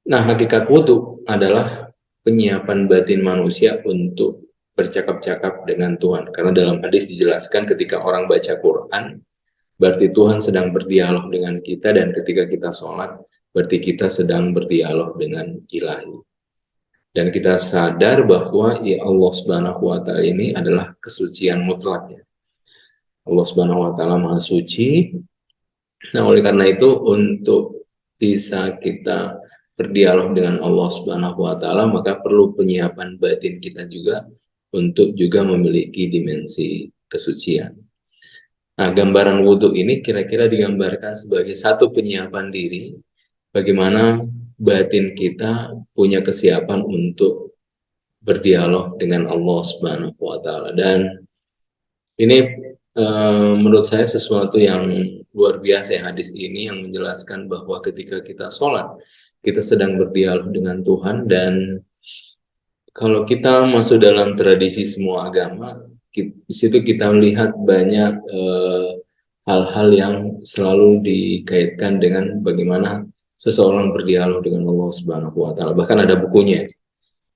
Nah, hakikat wudhu adalah penyiapan batin manusia untuk bercakap-cakap dengan Tuhan. Karena dalam hadis dijelaskan ketika orang baca Quran, berarti Tuhan sedang berdialog dengan kita, dan ketika kita sholat, berarti kita sedang berdialog dengan ilahi. Dan kita sadar bahwa ya Allah Subhanahu wa Ta'ala ini adalah kesucian mutlak. Ya. Allah Subhanahu wa Ta'ala Maha Suci. Nah, oleh karena itu, untuk bisa kita berdialog dengan Allah Subhanahu wa Ta'ala, maka perlu penyiapan batin kita juga untuk juga memiliki dimensi kesucian. Nah, gambaran wudhu ini kira-kira digambarkan sebagai satu penyiapan diri, bagaimana batin kita punya kesiapan untuk berdialog dengan Allah Subhanahu wa Ta'ala. Dan ini menurut saya sesuatu yang luar biasa ya, hadis ini yang menjelaskan bahwa ketika kita sholat, kita sedang berdialog dengan Tuhan. Dan kalau kita masuk dalam tradisi semua agama, di situ kita melihat banyak hal-hal yang selalu dikaitkan dengan bagaimana seseorang berdialog dengan Allah Subhanahu wa Ta'ala. Bahkan ada bukunya,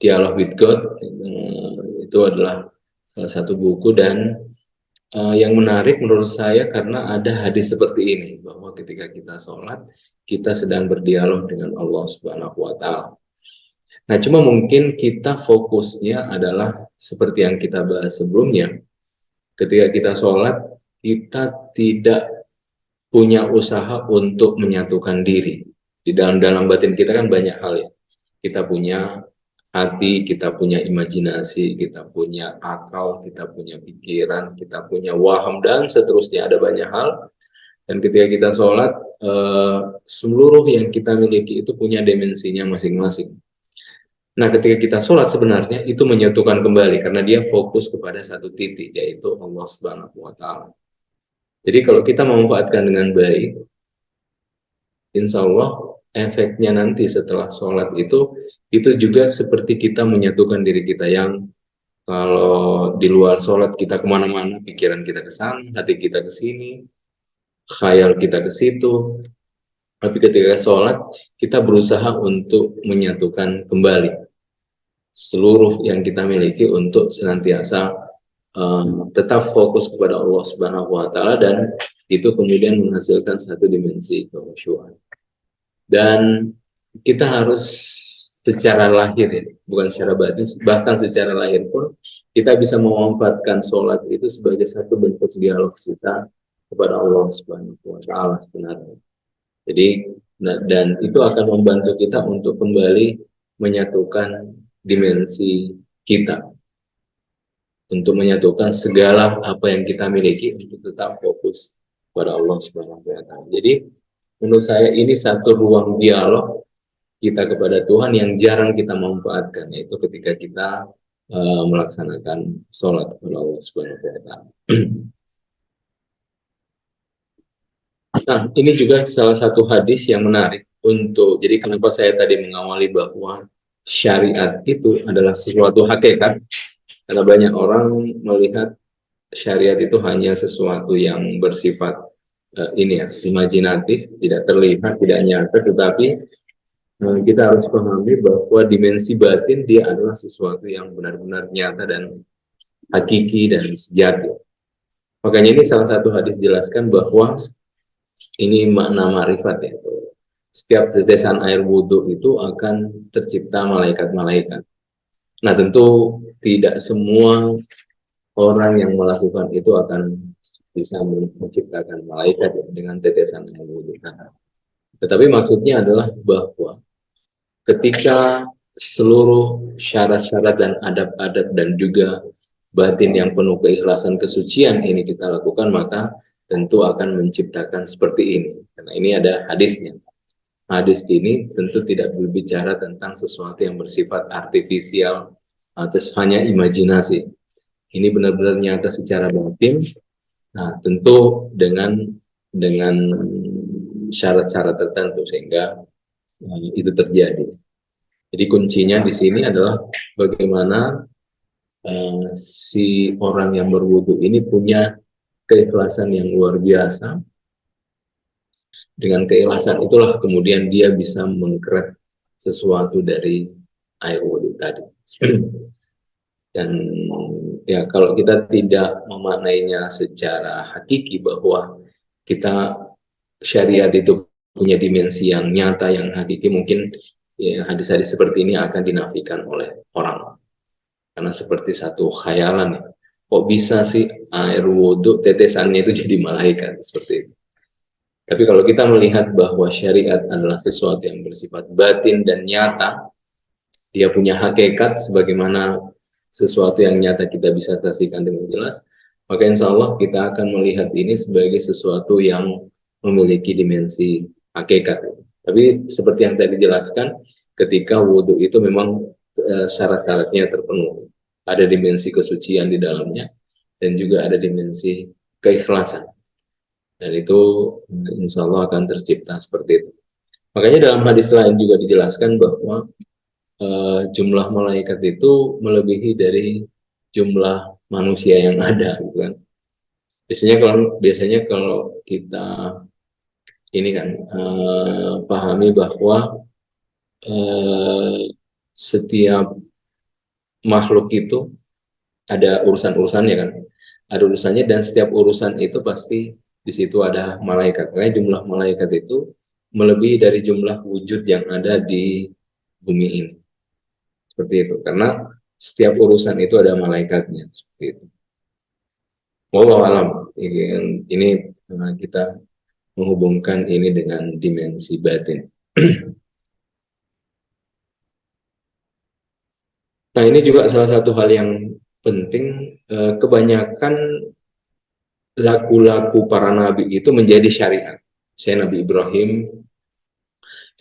Dialog with God, itu adalah salah satu buku. Dan yang menarik menurut saya karena ada hadis seperti ini, bahwa ketika kita sholat, kita sedang berdialog dengan Allah Subhanahu wa Ta'ala. Nah, cuma mungkin kita fokusnya adalah seperti yang kita bahas sebelumnya, ketika kita sholat, kita tidak punya usaha untuk menyatukan diri. Di dalam batin kita kan banyak hal ya. Kita punya hati, kita punya imajinasi, kita punya akal, kita punya pikiran, kita punya waham, dan seterusnya. Ada banyak hal. Dan ketika kita sholat, seluruh yang kita miliki itu punya dimensinya masing-masing. Nah, ketika kita sholat sebenarnya itu menyatukan kembali, karena dia fokus kepada satu titik, yaitu Allah Subhanahu wa Ta'ala. Jadi kalau kita memanfaatkan dengan baik, insya Allah efeknya nanti setelah sholat itu juga seperti kita menyatukan diri kita, yang kalau di luar sholat kita kemana-mana, pikiran kita ke sana, hati kita ke sini, khayal kita ke situ. Tapi ketika sholat, kita berusaha untuk menyatukan kembali seluruh yang kita miliki untuk senantiasa tetap fokus kepada Allah Subhanahu wa Ta'ala, dan itu kemudian menghasilkan satu dimensi kekhusyuan. Dan kita harus secara lahir ya, bukan secara batin, bahkan secara lahir pun kita bisa memanfaatkan sholat itu sebagai satu bentuk dialog kita kepada Allah Subhanahu wa Ta'ala sebenarnya. Jadi, dan itu akan membantu kita untuk kembali menyatukan dimensi kita, untuk menyatukan segala apa yang kita miliki untuk tetap fokus pada Allah Subhanahu wa Ta'ala. Jadi menurut saya ini satu ruang dialog kita kepada Tuhan yang jarang kita manfaatkan, yaitu ketika kita melaksanakan sholat kepada Allah Subhanahu wa Ta'ala. Nah, ini juga salah satu hadis yang menarik untuk, jadi kenapa saya tadi mengawali bahwa syariat itu adalah sesuatu hakikat, karena banyak orang melihat syariat itu hanya sesuatu yang bersifat ini ya, imajinatif, tidak terlihat, tidak nyata, tetapi kita harus pahami bahwa dimensi batin dia adalah sesuatu yang benar-benar nyata dan hakiki dan sejati. Makanya ini salah satu hadis jelaskan bahwa ini makna ma'rifat ya. Setiap tetesan air wudhu itu akan tercipta malaikat-malaikat. Nah, tentu tidak semua orang yang melakukan itu akan bisa menciptakan malaikat ya, dengan tetesan air wudhu. Tetapi maksudnya adalah bahwa ketika seluruh syarat-syarat dan adab-adab dan juga batin yang penuh keikhlasan kesucian ini kita lakukan, maka tentu akan menciptakan seperti ini. Karena ini ada hadisnya. Hadis ini tentu tidak berbicara tentang sesuatu yang bersifat artifisial atau hanya imajinasi. Ini benar-benar nyata secara batin. Nah, tentu dengan syarat-syarat tertentu sehingga itu terjadi. Jadi kuncinya di sini adalah bagaimana si orang yang berwudu ini punya keikhlasan yang luar biasa. Dengan keikhlasan itulah kemudian dia bisa mengkerek sesuatu dari air wudhu tadi. Dan ya kalau kita tidak memaknainya secara hakiki bahwa kita syariat itu punya dimensi yang nyata, yang hakiki, mungkin ya, hadis-hadis seperti ini akan dinafikan oleh orang. Karena seperti satu khayalan ya. Kok bisa sih air wudhu tetesannya itu jadi malaikat seperti itu. Tapi kalau kita melihat bahwa syariat adalah sesuatu yang bersifat batin dan nyata, dia punya hakikat sebagaimana sesuatu yang nyata kita bisa saksikan dengan jelas, maka insya Allah kita akan melihat ini sebagai sesuatu yang memiliki dimensi hakikat. Tapi seperti yang tadi dijelaskan, ketika wudhu itu memang syarat-syaratnya terpenuhi. Ada dimensi kesucian di dalamnya, dan juga ada dimensi keikhlasan. Dan itu insya Allah akan tercipta seperti itu. Makanya dalam hadis lain juga dijelaskan bahwa jumlah malaikat itu melebihi dari jumlah manusia yang ada, gitu kan. Biasanya kalau kita ini kan pahami bahwa setiap makhluk itu ada urusan-urusannya kan, ada urusannya, dan setiap urusan itu pasti di situ ada malaikat. Karena jumlah malaikat itu melebihi dari jumlah wujud yang ada di bumi ini. Seperti itu, karena setiap urusan itu ada malaikatnya, seperti itu. Wallahu alam. Ini kita menghubungkan ini dengan dimensi batin. Nah, ini juga salah satu hal yang penting. Kebanyakan laku-laku para nabi itu menjadi syariat. Saya Nabi Ibrahim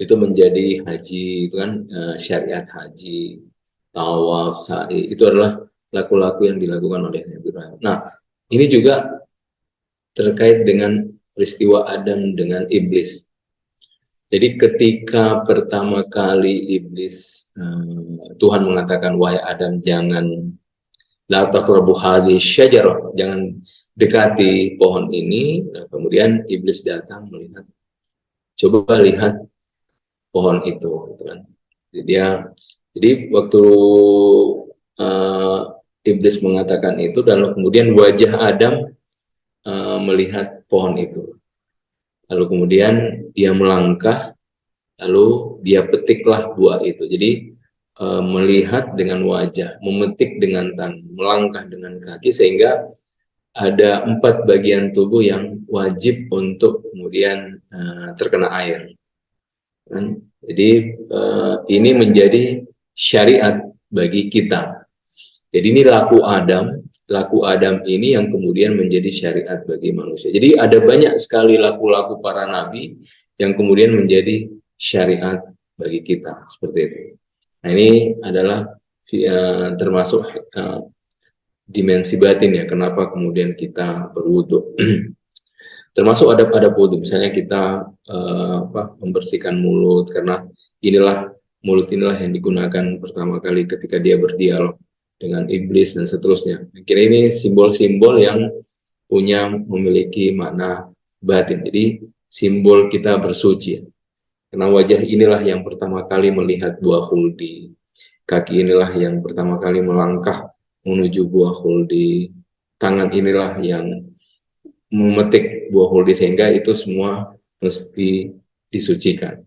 itu menjadi haji, itu kan syariat haji, tawaf, sa'i, itu adalah laku-laku yang dilakukan oleh Nabi Ibrahim. Nah, ini juga terkait dengan peristiwa Adam dengan iblis. Jadi ketika pertama kali iblis, Tuhan mengatakan, wahai Adam, jangan la taqrabu hadhihi syajarah, jangan dekati pohon ini. Nah, kemudian iblis datang melihat, coba lihat pohon itu, gitu kan. Jadi waktu iblis mengatakan itu, dan kemudian wajah Adam melihat pohon itu. Lalu kemudian dia melangkah, lalu dia petiklah buah itu. Jadi melihat dengan wajah, memetik dengan tangan, melangkah dengan kaki, sehingga ada 4 bagian tubuh yang wajib untuk kemudian terkena air. Jadi ini menjadi syariat bagi kita. Jadi ini laku Adam ini yang kemudian menjadi syariat bagi manusia. Jadi ada banyak sekali laku-laku para nabi yang kemudian menjadi syariat bagi kita, seperti itu. Nah, ini adalah termasuk dimensi batin ya, kenapa kemudian kita berwudu. Termasuk adab-adab wudhu, misalnya kita membersihkan mulut, karena mulut inilah yang digunakan pertama kali ketika dia berdialog dengan iblis dan seterusnya. Kira ini simbol-simbol yang memiliki makna batin. Jadi simbol kita bersuci. Karena wajah inilah yang pertama kali melihat buah khuldi. Kaki inilah yang pertama kali melangkah menuju buah khuldi. Tangan inilah yang memetik buah khuldi, sehingga itu semua mesti disucikan.